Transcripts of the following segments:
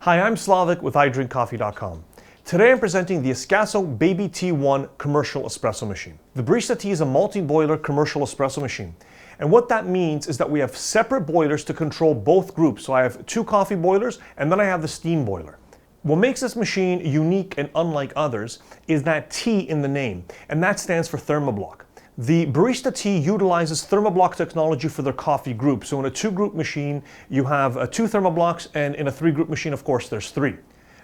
Hi, I'm Slavik with iDrinkCoffee.com. Today I'm presenting the Ascaso Baby T1 commercial espresso machine. The Barista T is a multi-boiler commercial espresso machine. And what that means is that we have separate boilers to control both groups. So I have two coffee boilers and then I have the steam boiler. What makes this machine unique and unlike others is that T in the name, and that stands for thermoblock. The Barista T utilizes thermoblock technology for their coffee group. So in a two-group machine, you have two thermoblocks, and in a three-group machine, of course, there's three.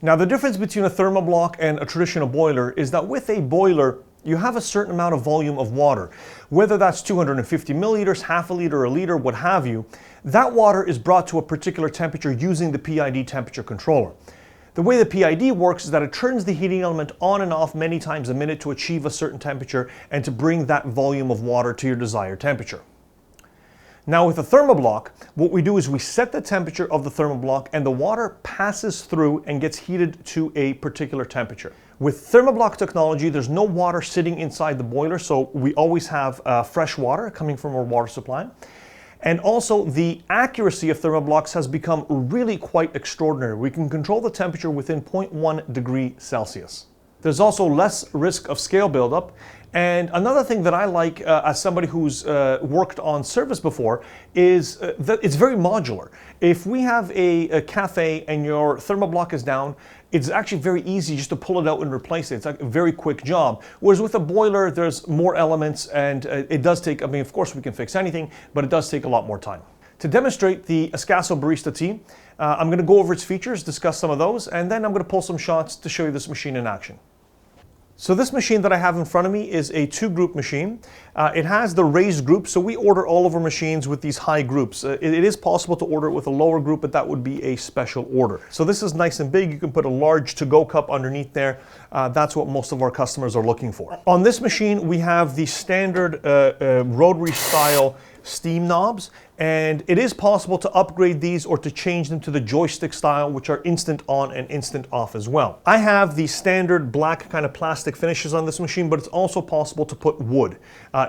Now, the difference between a thermoblock and a traditional boiler is that with a boiler, you have a certain amount of volume of water. Whether that's 250 milliliters, half a liter, a liter, what have you, that water is brought to a particular temperature using the PID temperature controller. The way the PID works is that it turns the heating element on and off many times a minute to achieve a certain temperature and to bring that volume of water to your desired temperature. Now with a thermoblock, what we do is we set the temperature of the thermoblock and the water passes through and gets heated to a particular temperature. With thermoblock technology, there's no water sitting inside the boiler, so we always have fresh water coming from our water supply. And also the accuracy of thermoblocks has become really quite extraordinary. We can control the temperature within 0.1 degree Celsius. There's also less risk of scale buildup. And another thing that I like as somebody who's worked on service before is that it's very modular. If we have a cafe and your thermoblock is down, it's actually very easy just to pull it out and replace it. It's like a very quick job. Whereas with a boiler, there's more elements and it does take, I mean, of course we can fix anything, but it does take a lot more time. To demonstrate the Ascaso Barista T, I'm going to go over its features, discuss some of those, and then I'm going to pull some shots to show you this machine in action. So this machine that I have in front of me is a two-group machine. It has the raised group, so we order all of our machines with these high groups. It is possible to order it with a lower group, but that would be a special order. So this is nice and big. You can put a large to-go cup underneath there. That's what most of our customers are looking for. On this machine, we have the standard rotary style steam knobs, and it is possible to upgrade these or to change them to the joystick style, which are instant on and instant off as well. I have the standard black kind of plastic finishes on this machine, but it's also possible to put wood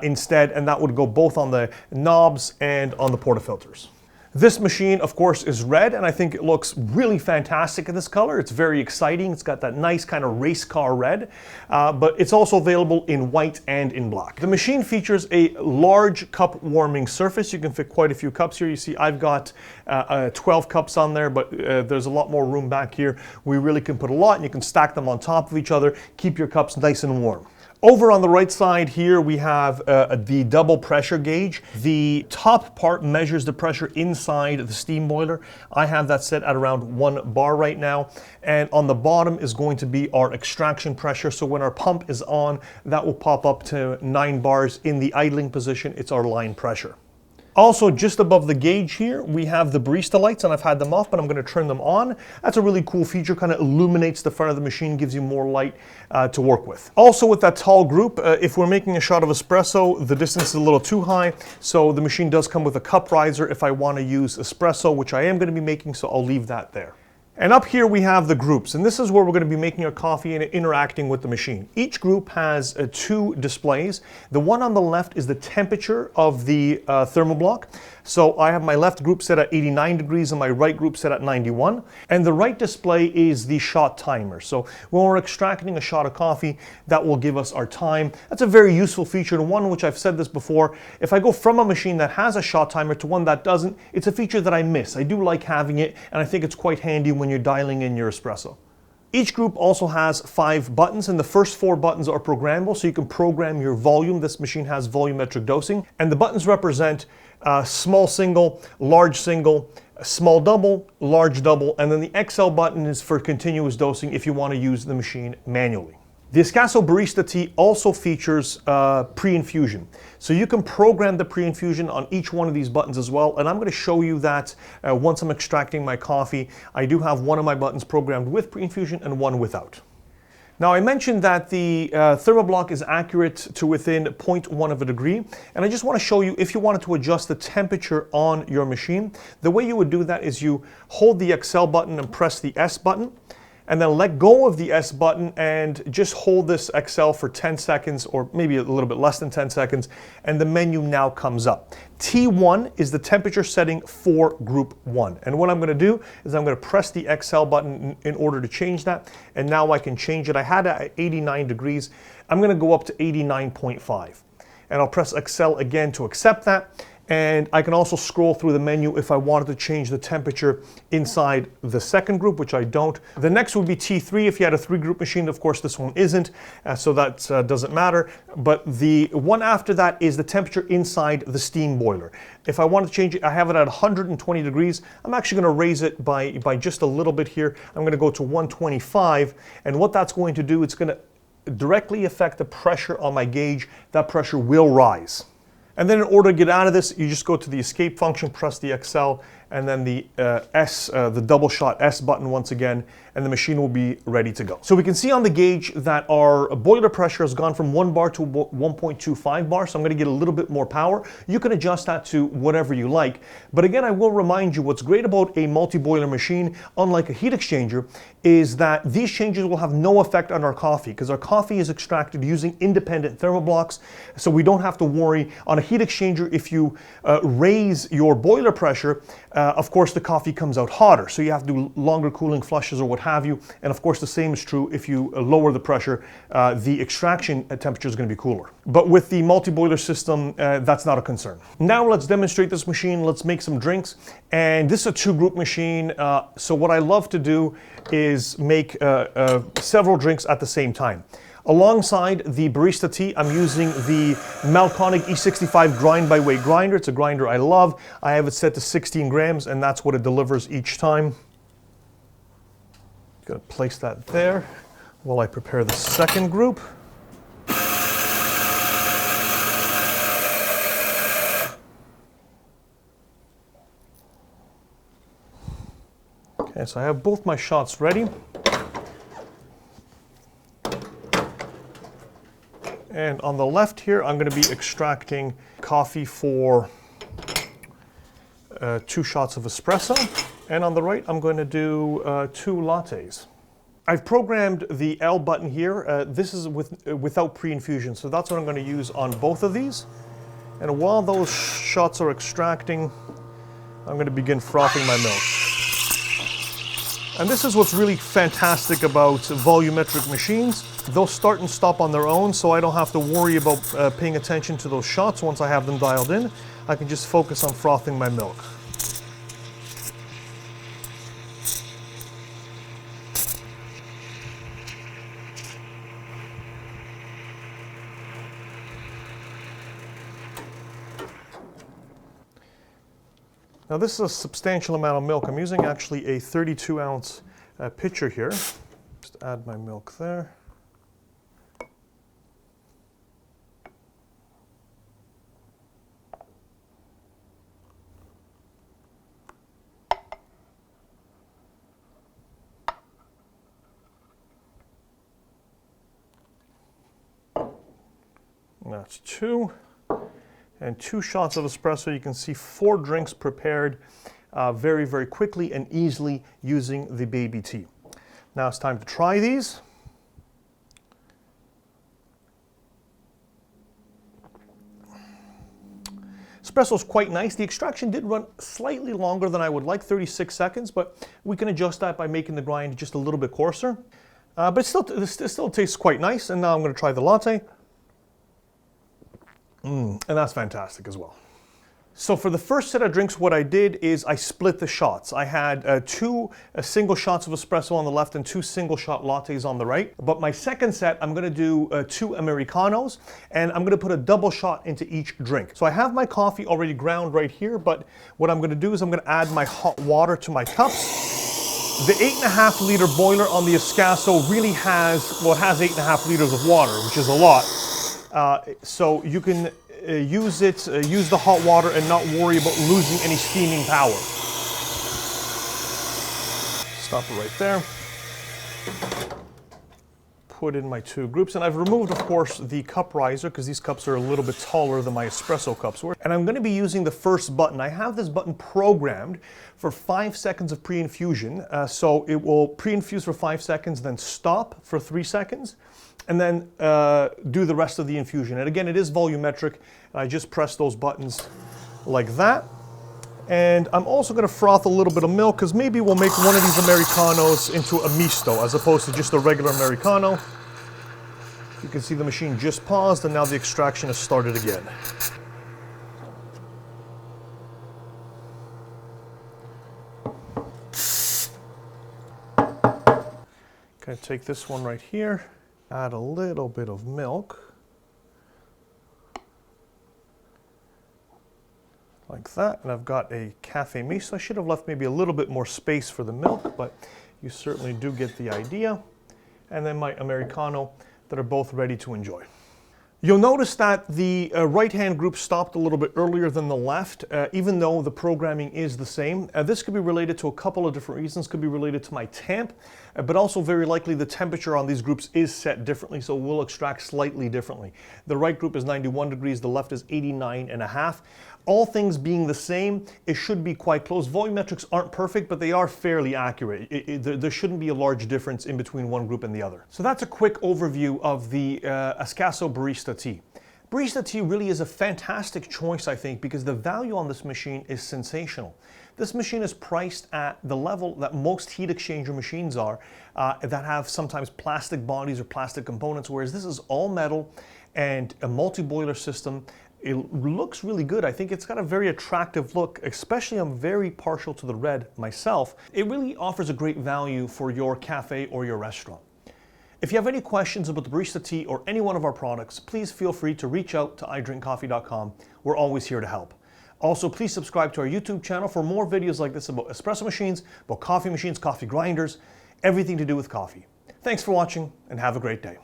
instead, and that would go both on the knobs and on the portafilters. This machine, of course, is red, and I think it looks really fantastic in this color. It's very exciting. It's got that nice kind of race car red, but it's also available in white and in black. The machine features a large cup warming surface. You can fit quite a few cups here. You see I've got 12 cups on there, but there's a lot more room back here. We really can put a lot, and you can stack them on top of each other, keep your cups nice and warm. Over on the right side here, we have the double pressure gauge. The top part measures the pressure inside the steam boiler. I have that set at around 1 bar right now. And on the bottom is going to be our extraction pressure. So when our pump is on, that will pop up to 9 bars. In the idling position, it's our line pressure. Also, just above the gauge here, we have the barista lights, and I've had them off, but I'm going to turn them on. That's a really cool feature, kind of illuminates the front of the machine, gives you more light to work with. Also with that tall group, if we're making a shot of espresso, the distance is a little too high, so the machine does come with a cup riser if I want to use espresso, which I am going to be making, so I'll leave that there. And up here we have the groups, and this is where we're going to be making our coffee and interacting with the machine. Each group has two displays. The one on the left is the temperature of the thermoblock. So I have my left group set at 89 degrees and my right group set at 91. And the right display is the shot timer. So when we're extracting a shot of coffee, that will give us our time. That's a very useful feature, and one which I've said this before. If I go from a machine that has a shot timer to one that doesn't, it's a feature that I miss. I do like having it, and I think it's quite handy when you're dialing in your espresso. Each group also has 5 buttons, and the first 4 buttons are programmable, so you can program your volume. This machine has volumetric dosing, and the buttons represent small single, large single, small double, large double, and then the XL button is for continuous dosing if you want to use the machine manually. The Ascaso Barista T also features preinfusion. So you can program the preinfusion on each one of these buttons as well, and I'm going to show you that once I'm extracting my coffee. I do have one of my buttons programmed with preinfusion and one without. Now I mentioned that the thermoblock is accurate to within 0.1 of a degree, and I just want to show you if you wanted to adjust the temperature on your machine. The way you would do that is you hold the XL button and press the S button. and then let go of the S button and just hold this XL for 10 seconds or maybe a little bit less than 10 seconds, and the menu now comes up. T1 is the temperature setting for group 1. And what I'm going to do is I'm going to press the XL button in order to change that, and now I can change it. I had it at 89 degrees. I'm going to go up to 89.5. And I'll press XL again to accept that. And I can also scroll through the menu if I wanted to change the temperature inside the second group, which I don't. The next would be T3 if you had a 3-group machine. Of course, this one isn't, so that doesn't matter. But the one after that is the temperature inside the steam boiler. If I want to change it, I have it at 120 degrees. I'm actually going to raise it by just a little bit here. I'm going to go to 125, and what that's going to do, it's going to directly affect the pressure on my gauge. That pressure will rise. And then in order to get out of this, you just go to the escape function, press the XL, and then the the double shot S button once again, and the machine will be ready to go. So we can see on the gauge that our boiler pressure has gone from 1 bar to 1.25 bar, so I'm going to get a little bit more power. You can adjust that to whatever you like. But again, I will remind you, what's great about a multi-boiler machine, unlike a heat exchanger, is that these changes will have no effect on our coffee, because our coffee is extracted using independent thermoblocks, so we don't have to worry. On a heat exchanger, if you raise your boiler pressure, of course the coffee comes out hotter, so you have to do longer cooling flushes or what have you. And of course the same is true if you lower the pressure, the extraction temperature is going to be cooler. But with the multi-boiler system, that's not a concern. Now let's demonstrate this machine. Let's make some drinks. And this is a 2-group machine, so what I love to do is make several drinks at the same time. Alongside the Barista T, I'm using the Malconic E65 grind by weight grinder. It's a grinder I love. I have it set to 16 grams, and that's what it delivers each time. Gonna place that there while I prepare the second group. Okay, so I have both my shots ready. And on the left here, I'm going to be extracting coffee for 2 shots of espresso. And on the right, I'm going to do 2 lattes. I've programmed the L button here. This is without pre-infusion, so that's what I'm going to use on both of these. And while those shots are extracting, I'm going to begin frothing my milk. And this is what's really fantastic about volumetric machines. They'll start and stop on their own, so I don't have to worry about paying attention to those shots once I have them dialed in. I can just focus on frothing my milk. Now this is a substantial amount of milk. I'm using actually a 32-ounce pitcher here. Just add my milk there. That's 2. And 2 shots of espresso. You can see 4 drinks prepared very, very quickly and easily using the Baby T. Now it's time to try these. Espresso is quite nice. The extraction did run slightly longer than I would like, 36 seconds, but we can adjust that by making the grind just a little bit coarser. But it still tastes quite nice. And now I'm going to try the latte. And that's fantastic as well. So for the first set of drinks, what I did is I split the shots. I had 2 single shots of espresso on the left and 2 single shot lattes on the right. But my second set, I'm going to do 2 Americanos, and I'm going to put a double shot into each drink. So I have my coffee already ground right here, but what I'm going to do is I'm going to add my hot water to my cups. The 8.5 liter boiler on the Ascaso really has, well, it has 8.5 liters of water, which is a lot. So you can use the hot water and not worry about losing any steaming power. Stop it right there. put in my 2 groups. And I've removed, of course, the cup riser because these cups are a little bit taller than my espresso cups were. And I'm going to be using the first button. I have this button programmed for 5 seconds of pre-infusion. So it will pre-infuse for 5 seconds, then stop for 3 seconds, and then do the rest of the infusion. And again, it is volumetric. I just press those buttons like that. And I'm also going to froth a little bit of milk because maybe we'll make one of these Americanos into a misto as opposed to just a regular Americano. You can see the machine just paused and now the extraction has started again. Okay, take this one right here, add a little bit of milk. Like that, and I've got a cafe misto. I should have left maybe a little bit more space for the milk, but you certainly do get the idea. And then my Americano that are both ready to enjoy. You'll notice that the right-hand group stopped a little bit earlier than the left, even though the programming is the same. This could be related to a couple of different reasons. Could be related to my temp, but also very likely the temperature on these groups is set differently, so we'll extract slightly differently. The right group is 91 degrees, the left is 89.5. All things being the same, it should be quite close. Volumetrics aren't perfect, but they are fairly accurate. There shouldn't be a large difference in between one group and the other. So that's a quick overview of the Ascaso Barista T. Barista T really is a fantastic choice, I think, because the value on this machine is sensational. This machine is priced at the level that most heat exchanger machines are, that have sometimes plastic bodies or plastic components, whereas this is all metal and a multi-boiler system. It looks really good. I think it's got a very attractive look, especially I'm very partial to the red myself. It really offers a great value for your cafe or your restaurant. If you have any questions about the Barista T or any one of our products, please feel free to reach out to idrinkcoffee.com. We're always here to help. Also, please subscribe to our YouTube channel for more videos like this about espresso machines, about coffee machines, coffee grinders, everything to do with coffee. Thanks for watching and have a great day.